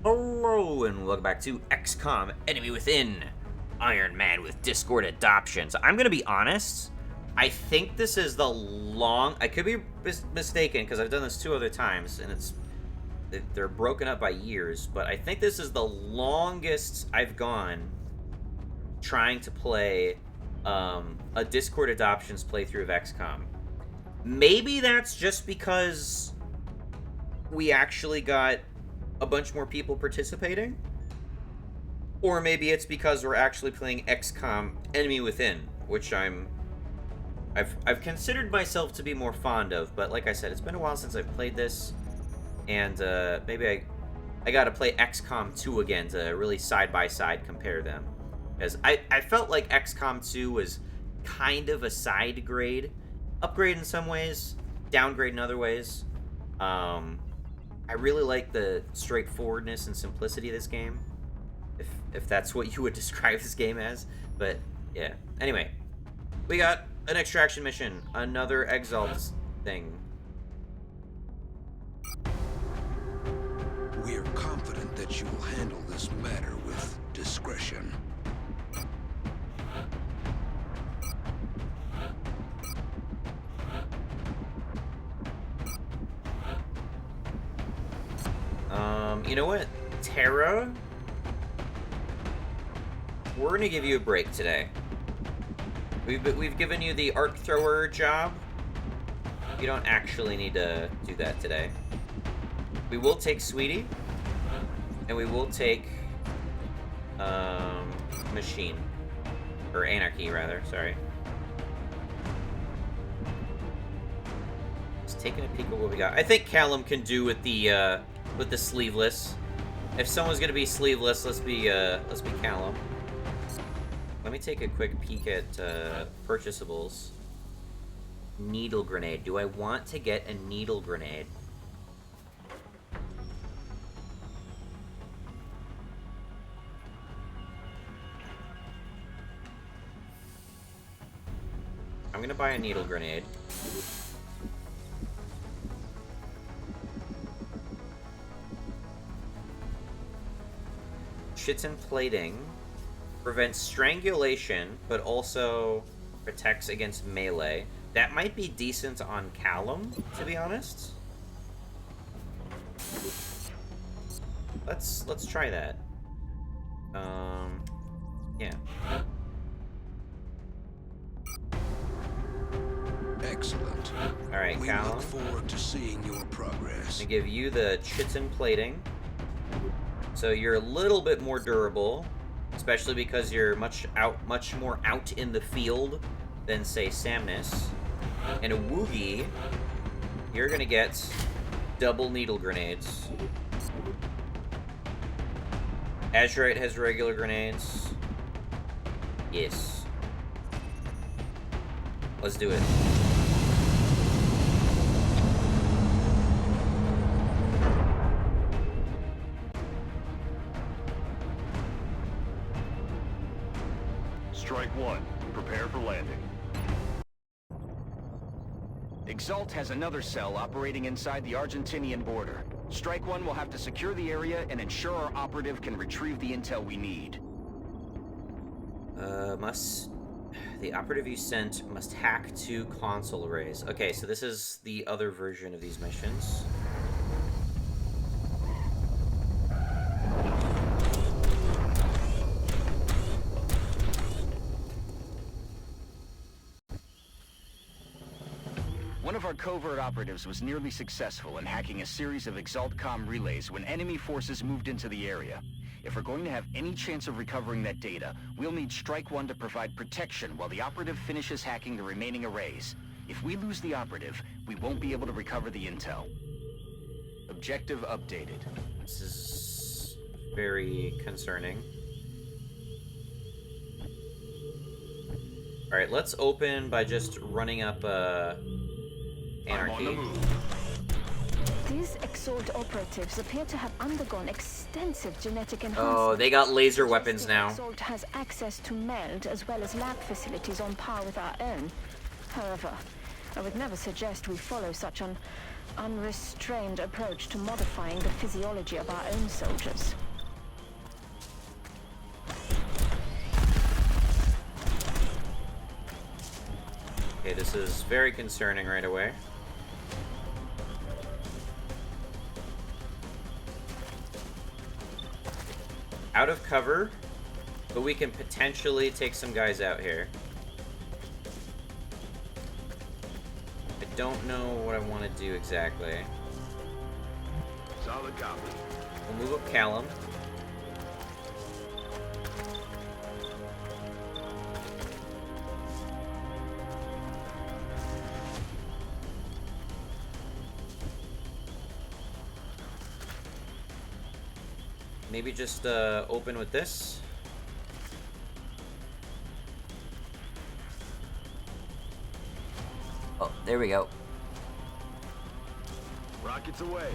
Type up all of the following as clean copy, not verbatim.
Hello and welcome back to XCOM Enemy Within, Ironman with Discord adoptions. I'm gonna be honest, I think this is I could be mistaken because I've done this 2 other times and they're broken up by years, but I think this is the longest I've gone trying to play a Discord adoptions playthrough of XCOM. Maybe that's just because we actually got a bunch more people participating, or maybe it's because we're actually playing XCOM Enemy Within, which I've considered myself to be more fond of, but like I said, it's been a while since I've played this, and maybe I gotta play XCOM 2 again to really side-by-side compare them, because I felt like XCOM 2 was kind of a side grade, upgrade in some ways, downgrade in other ways. I really like the straightforwardness and simplicity of this game, if that's what you would describe this game as. But yeah. Anyway, we got an extraction mission, another Exalt thing. We are confident that you will handle this matter with discretion. You know what, Tara? We're gonna give you a break today. We've given you the arc thrower job. You don't actually need to do that today. We will take Sweetie, and we will take Machine, or Anarchy rather. Sorry. Just taking a peek at what we got. I think Callum can do with the sleeveless. If someone's gonna be sleeveless, let's be Callum. Let me take a quick peek at purchasables. Needle grenade. Do I want to get a needle grenade? I'm gonna buy a needle grenade. Chitin plating prevents strangulation, but also protects against melee. That might be decent on Callum, to be honest. Let's try that. Yeah. Excellent. All right, Callum. We look forward to seeing your progress. I give you the chitin plating. So you're a little bit more durable, especially because you're much more out in the field than, say, Samnus. And a Woogie, you're gonna get double needle grenades. Azurite has regular grenades. Yes. Let's do it. Strike 1. Prepare for landing. Exalt has another cell operating inside the Argentinian border. Strike 1 will have to secure the area and ensure our operative can retrieve the intel we need. The operative you sent must hack 2 console arrays. Okay, so this is the other version of these missions. One of our covert operatives was nearly successful in hacking a series of ExaltCom relays when enemy forces moved into the area. If we're going to have any chance of recovering that data, we'll need Strike 1 to provide protection while the operative finishes hacking the remaining arrays. If we lose the operative, we won't be able to recover the intel. Objective updated. This is very concerning. Alright, let's open by just running up Anarchy. These Exalt operatives appear to have undergone extensive genetic enhancement. Oh, they got laser weapons now. Exalt has access to meld as well as lab facilities on par with our own. However, I would never suggest we follow such an unrestrained approach to modifying the physiology of our own soldiers. Okay, this is very concerning right away. Out of cover, but we can potentially take some guys out here. I don't know what I want to do exactly. Solid copy. We'll move up Callum. Maybe just open with this. Oh, there we go. Rockets away.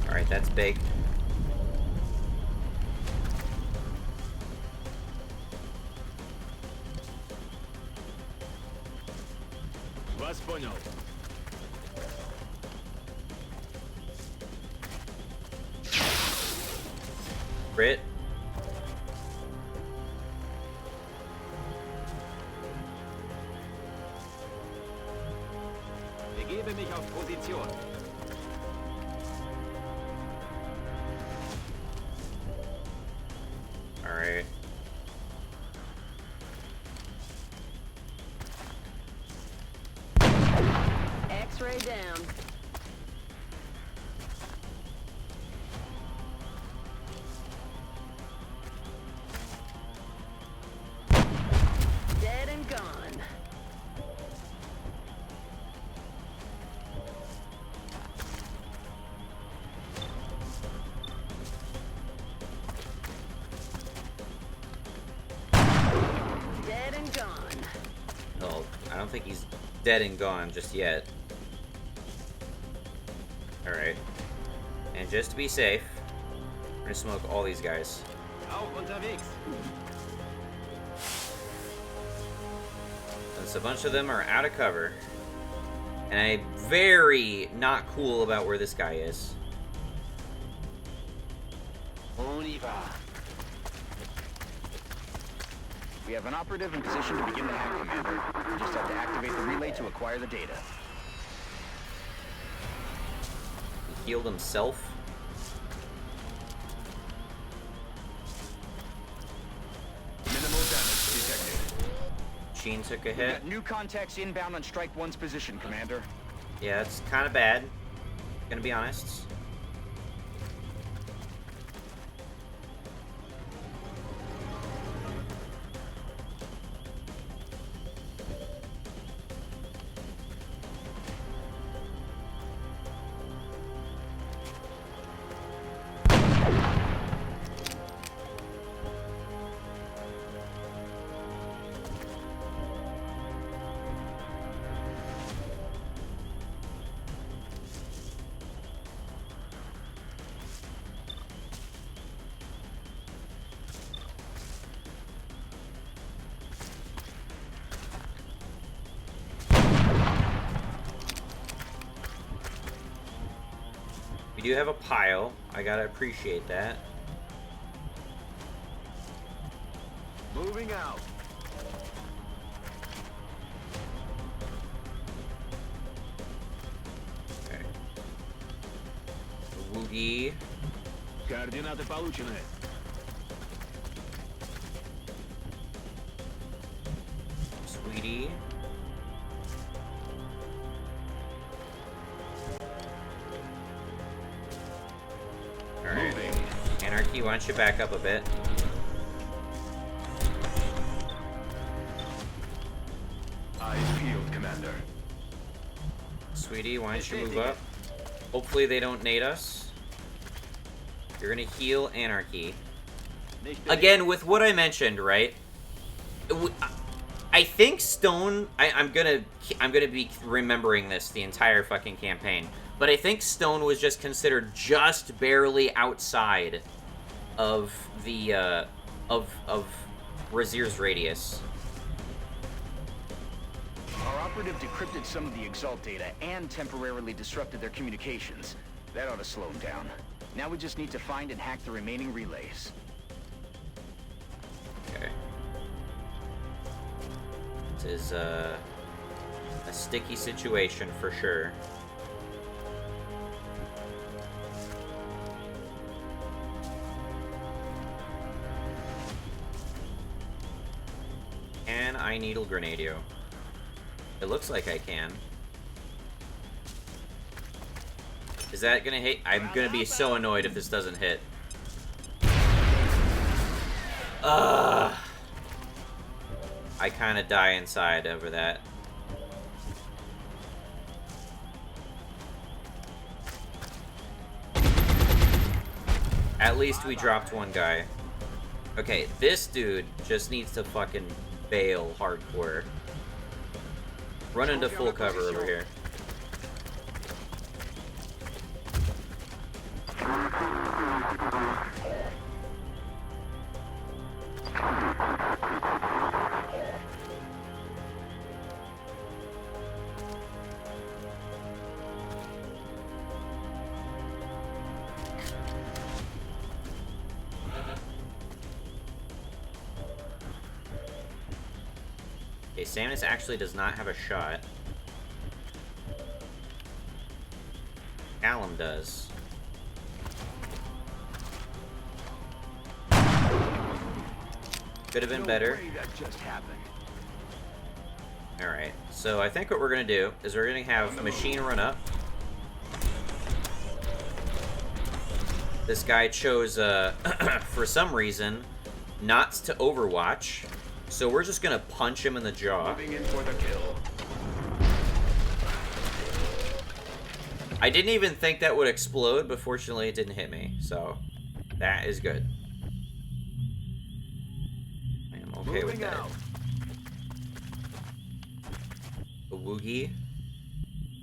Alright, that's big. Вас понял. Crit. Begebe mich auf Position. All right. X-ray down. Dead and gone. Dead and gone. No, I don't think he's dead and gone just yet. All right. And just to be safe, we're gonna smoke all these guys. Auch unterwegs. Since a bunch of them are out of cover. And I'm very not cool about where this guy is. On y va. We have an operative in position to begin the hack, Commander. We just have to activate the relay to acquire the data. He healed himself. Minimal damage detected. Sheen took a We've hit. got new contacts inbound on Strike 1's position, Commander. Yeah, it's kind of bad. Gonna be honest. We do have a pile. I gotta appreciate that. Moving out. Okay. Woogie. Координаты получены. Sweetie. Alright. Anarchy, why don't you back up a bit? Eyes peeled, Commander. Sweetie, why don't you move up? Hopefully they don't nade us. You're gonna heal Anarchy. Again, with what I mentioned, right? I think Stone. I'm gonna be remembering this the entire fucking campaign. But I think Stone was just considered just barely outside of the of Razir's radius. operative decrypted some of the Exalt data and temporarily disrupted their communications. That ought to slow them down. Now we just need to find and hack the remaining relays. Okay. This is a sticky situation for sure. Can I needle grenade you? It looks like I can. Is that gonna hit? I'm gonna be so annoyed if this doesn't hit. Ugh. I kind of die inside over that. At least we dropped one guy. Okay, this dude just needs to fucking bail hardcore. Run into full cover over here. Okay, Samus actually does not have a shot. Callum does. Could have been better. Alright, so I think what we're gonna do is we're gonna have a machine run up. This guy chose, for some reason, not to overwatch. So we're just gonna punch him in the jaw. Moving in for the kill. I didn't even think that would explode, but fortunately it didn't hit me. So that is good. I am okay with that. A woogie.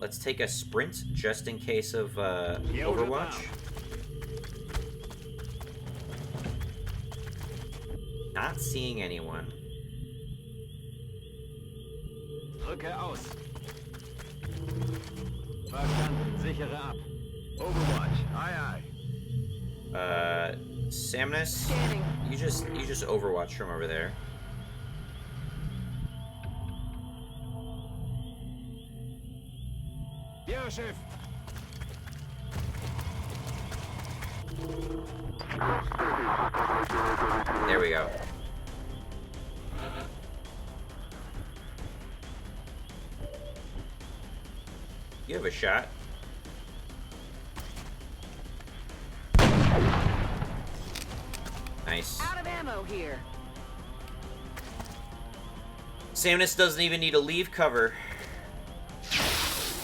Let's take a sprint just in case of Overwatch. Not seeing anyone. Rücke aus. Verstanden. Sichere ab. Overwatch. Aye, aye. Samus, Scanning. you just Overwatch from over there. Ja, Chef. There we go. You have a shot. Nice. Out of ammo here. Samus doesn't even need to leave cover.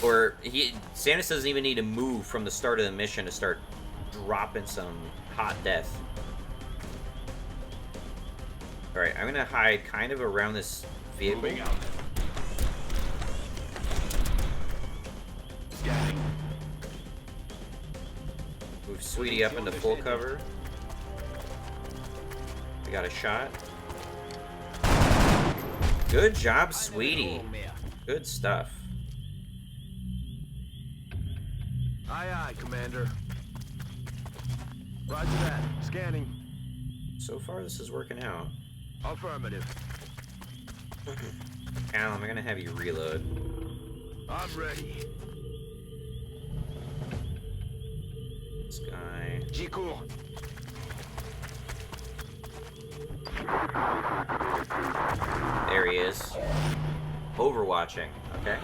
Or Samus doesn't even need to move from the start of the mission to start dropping some hot death. Alright, I'm gonna hide kind of around this vehicle. Moving out. Scanning. Move Sweetie up into full cover. We got a shot. Good job, Sweetie. Good stuff. Aye, aye, Commander. Roger that. Scanning. So far, this is working out. Affirmative. Callum, I'm gonna have you reload. I'm ready. This guy. G-Cool. There he is. Overwatching, okay?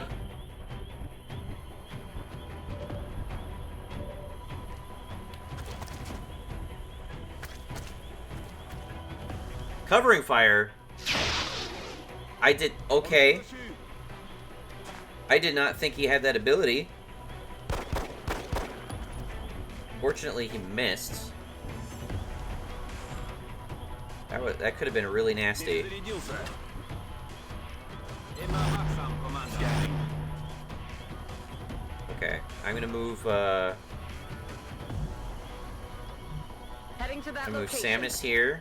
Covering fire. I did okay. I did not think he had that ability. Fortunately, he missed. That could have been really nasty. Okay, I'm gonna move. Heading to that I'm gonna move location. Samus here,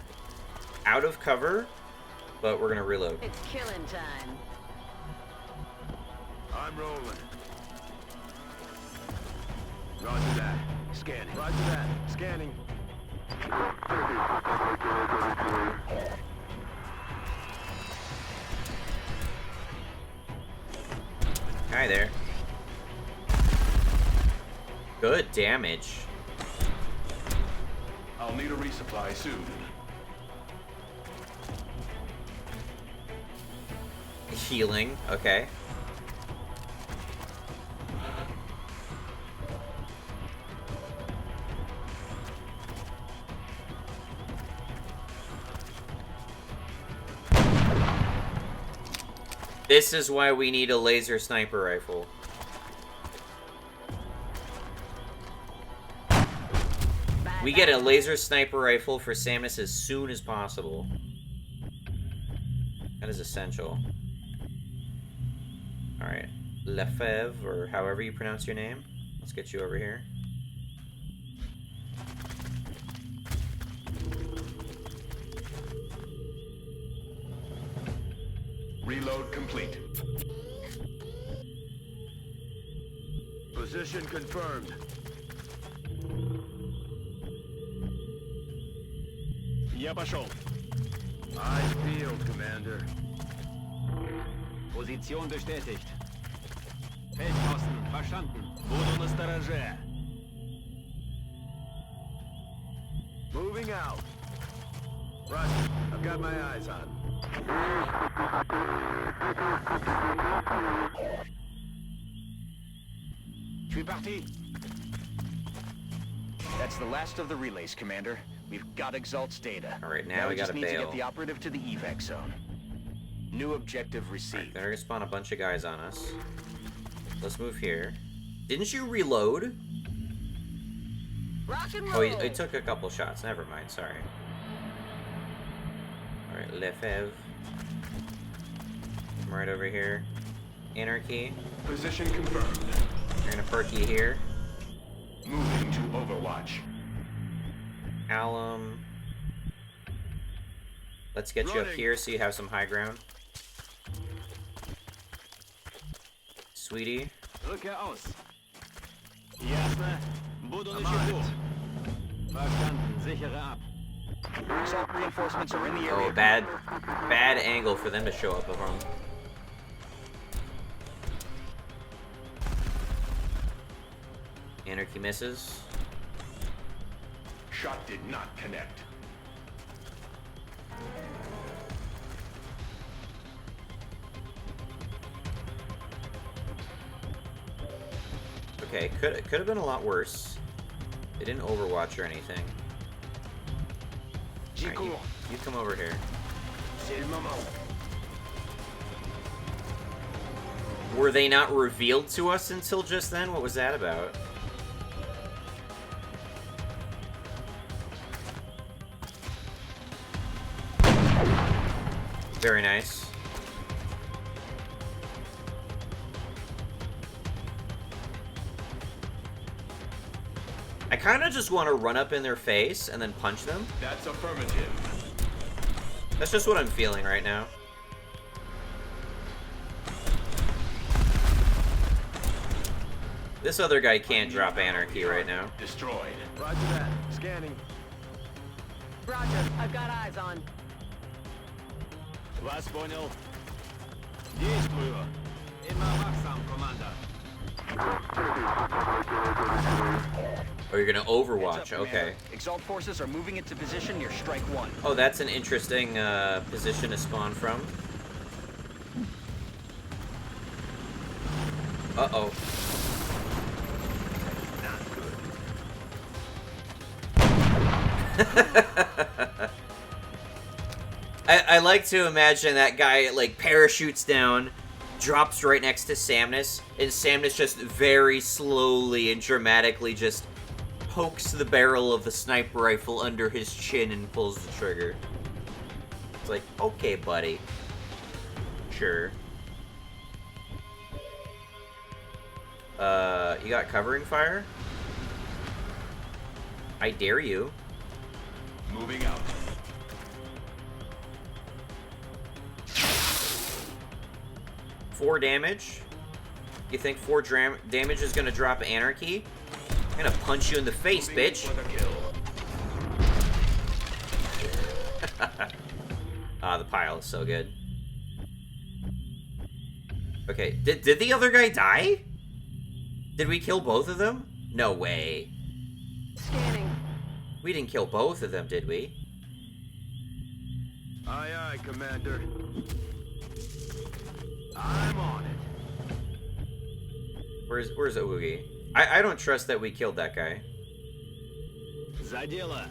out of cover, but we're gonna reload. It's killing time. I'm rolling. Roger that. Scanning. Roger that. Scanning. Hi there. Good damage. I'll need a resupply soon. Healing, okay. This is why we need a laser sniper rifle. We get a laser sniper rifle for Samus as soon as possible. That is essential. Alright. Lefebvre, or however you pronounce your name. Let's get you over here. Reload complete. Position confirmed. Я пошел. Eyes peeled, Commander. Position bestätigt. Feldposten, verstanden. Буду настороже. Moving out. Roger. I've got my eyes on. Je suis parti. That's the last of the relays, Commander. We've got Exalt's data. Alright, now we just gotta need to bail. get the operative to the evac zone. New objective received. They're gonna spawn a bunch of guys on us. Let's move here. Didn't you reload? Rock and roll. Oh, he took a couple shots. Never mind, sorry. Alright, Lefebvre. I'm right over here. Anarchy. Position confirmed. You're gonna perky here. Moving to Overwatch. Alum. Let's get you up Running. here so you have some high ground. Sweetie. Rückkehr aus. Ясно. Буду начеку. Verstanden. Sichere ab. Exalt reinforcements are in the area. Oh, bad angle for them to show up from. Anarchy misses. Shot did not connect. Okay, could have been a lot worse. They didn't overwatch or anything. Alright, you come over here. Were they not revealed to us until just then? What was that about? Very nice. I kind of just want to run up in their face and then punch them. That's affirmative. That's just what I'm feeling right now. This other guy can't drop Anarchy right now. Destroyed. Roger that. Scanning. Roger. I've got eyes on. Вас понял. Действую. Immer wachsam, Commander. Oh, you're gonna Heads up, overwatch, Commander. okay. Exalt forces are moving into position near Strike 1. Oh, that's an interesting position to spawn from. Uh-oh. I like to imagine that guy, like, parachutes down, drops right next to Samus, and Samus just very slowly and dramatically just pokes the barrel of the sniper rifle under his chin and pulls the trigger. It's like, okay, buddy. Sure. You got covering fire? I dare you. Moving out. Four damage. You think 4 damage is gonna drop Anarchy? I'm gonna punch you in the face, bitch. Ah, the pile is so good. Okay, did the other guy die? Did we kill both of them? No way. Scanning. We didn't kill both of them, did we? Aye, aye, Commander. I'm on it. Where's Oogie? I don't trust that we killed that guy. За дело.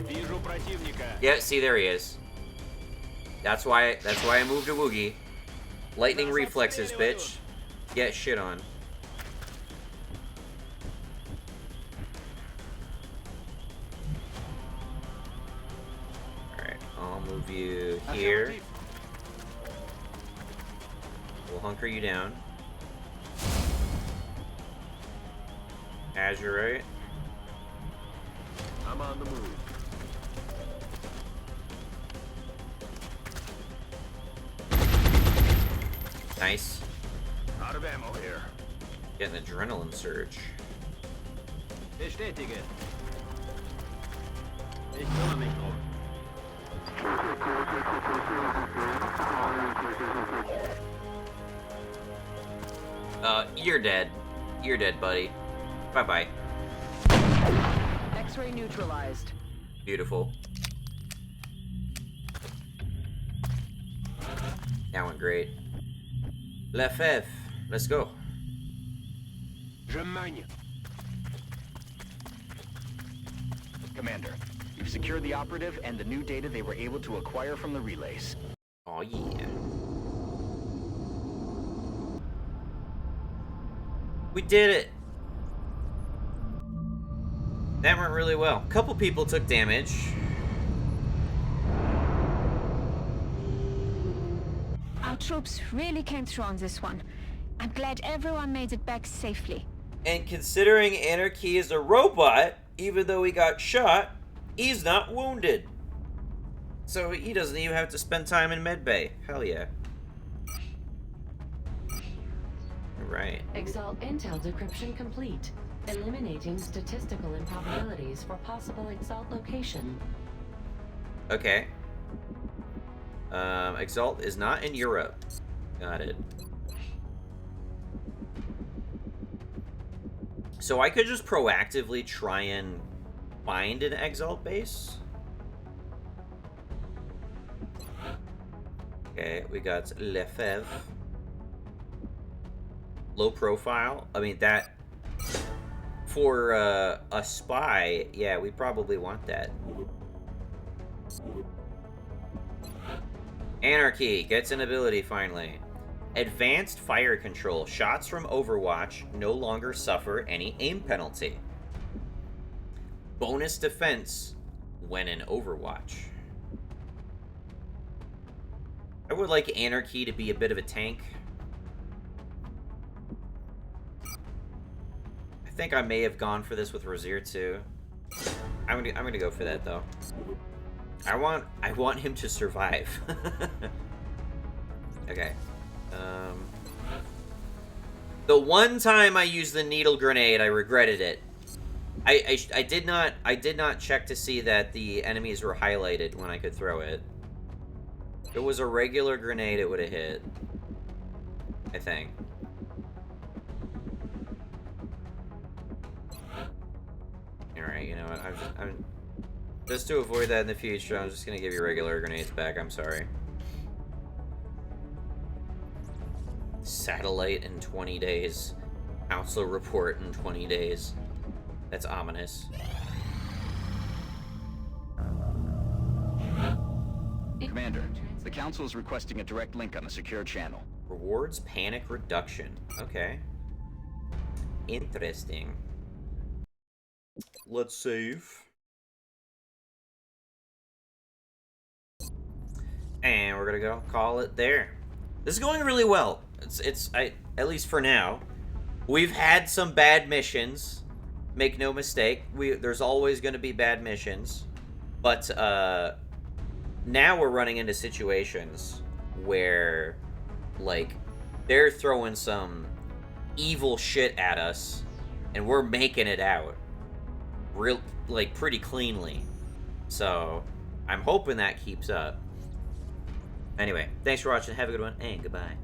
Вижу противника. Yeah, see, there he is. That's why I moved to Woogie. Lightning reflexes, bitch. Get shit on. Alright, I'll move you here. We'll hunker you down. Azurite. I'm on the move. Nice. Out of ammo here. Getting an adrenaline surge. Bestätige. Ich kümmere mich drum. You're dead. You're dead, buddy. Bye-bye. X-ray neutralized. Beautiful. That went great. Lefebvre, let's go. Je magne. Commander, you've secured the operative and the new data they were able to acquire from the relays. Oh yeah. We did it. That went really well. A couple people took damage. Our troops really came through on this one. I'm glad everyone made it back safely. And considering Anarchy is a robot, even though he got shot, he's not wounded. So he doesn't even have to spend time in medbay. Hell yeah. Right. Exalt intel decryption complete. Eliminating statistical improbabilities for possible Exalt location. Okay. Exalt is not in Europe. Got it. So I could just proactively try and find an Exalt base. Okay, we got Lefebvre. Low profile. I mean, that... For a spy, yeah, we probably want that. Anarchy gets an ability finally. Advanced fire control. Shots from Overwatch no longer suffer any aim penalty. Bonus defense when in Overwatch. I would like Anarchy to be a bit of a tank. I think I may have gone for this with Rosier too. I'm gonna go for that though. I want him to survive. Okay. The one time I used the needle grenade, I regretted it. I did not check to see that the enemies were highlighted when I could throw it. If it was a regular grenade, it would have hit. I think. Alright, you know what? I'm just to avoid that in the future, I'm just gonna give you regular grenades back. I'm sorry. Satellite in 20 days. Council report in 20 days. That's ominous. Commander, the Council is requesting a direct link on the secure channel. Rewards panic reduction. Okay. Interesting. Let's save. And we're gonna go call it there. This is going really well. At least for now. We've had some bad missions. Make no mistake. There's always gonna be bad missions. But now we're running into situations where, like, they're throwing some evil shit at us, and we're making it out real, like, pretty cleanly. So I'm hoping that keeps up. Anyway, thanks for watching. Have a good one, and goodbye.